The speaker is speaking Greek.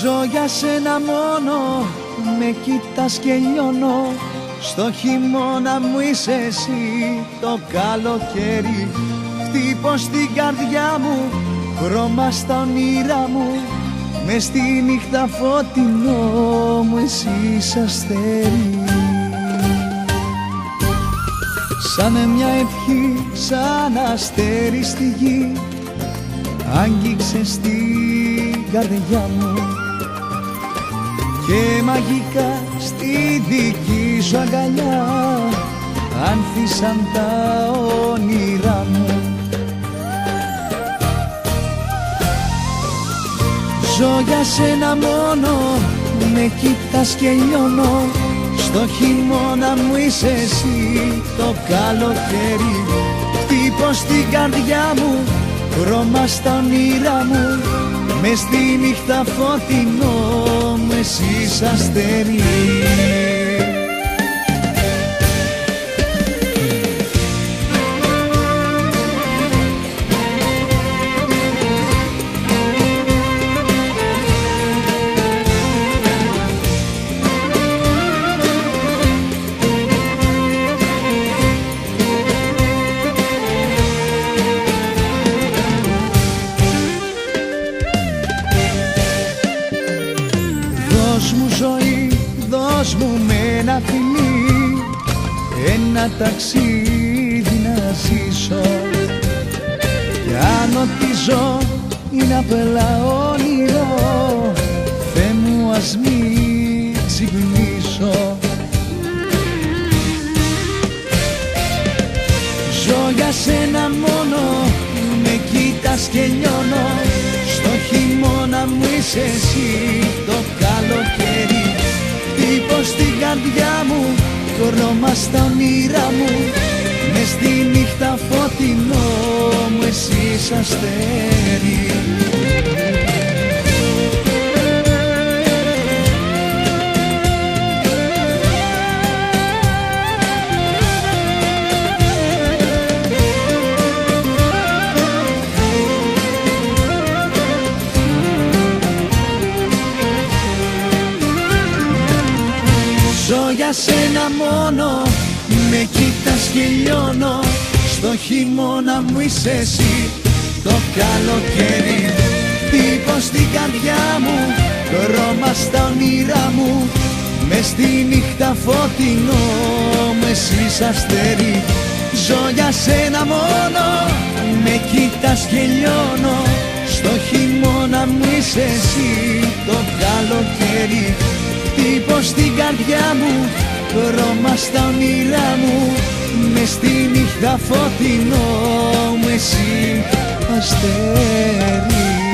Ζω για σένα μόνο, με κοιτάς και λιώνω. Στο χειμώνα μου είσαι εσύ, το καλοκαίρι χτύπω στην καρδιά μου, χρώμα στα όνειρά μου. Μες στη νύχτα φωτεινό μου εσύ είσαι αστέρι. Σαν μια ευχή, σαν αστέρι στη γη, άγγιξες την καρδιά μου και μαγικά στη δική σου αγκαλιά άνθησαν τα όνειρά μου. Ζω για σένα μόνο, με κοιτάς και λιώνω. Στο χειμώνα μου είσαι εσύ, το καλοκαίρι χτύπω στην καρδιά μου, χρώμα στα όνειρά μου. Μες στη νύχτα φωτεινό μου εσύ είσαι αστέρι. Δώσ' μου ζωή, δώσ' μου με ένα φιλί, ένα ταξίδι να ζήσω. Κι αν ό,τι ζω είναι απλά όνειρο, Θεέ μου ας μην ξυπνήσω. Ζω για σένα μόνο, με κοιτάς και λιώνω. Στο χειμώνα μου είσαι εσύ, το καλοκαίρι χτύπω στην καρδιά μου, χρώμα στα όνειρά μου. Μες στη νύχτα φωτεινό μου εσύ είσαι αστέρι. Ζω για σένα μόνο, με κοιτάς και λιώνω. Στο χειμώνα μου είσαι εσύ, το καλοκαίρι χτύπω στην καρδιά μου, χρώμα στα όνειρά μου. Μες στη νύχτα φωτεινό μου εσύ είσαι αστέρι. Ζω για σένα μόνο, με κοιτάς και λιώνω. Στο χειμώνα μου είσαι εσύ, το καλοκαίρι χτύπω στην καρδιά μου, χρώμα στα όνειρά μου. Μες στη νύχτα φωτεινό μου εσύ αστέρι.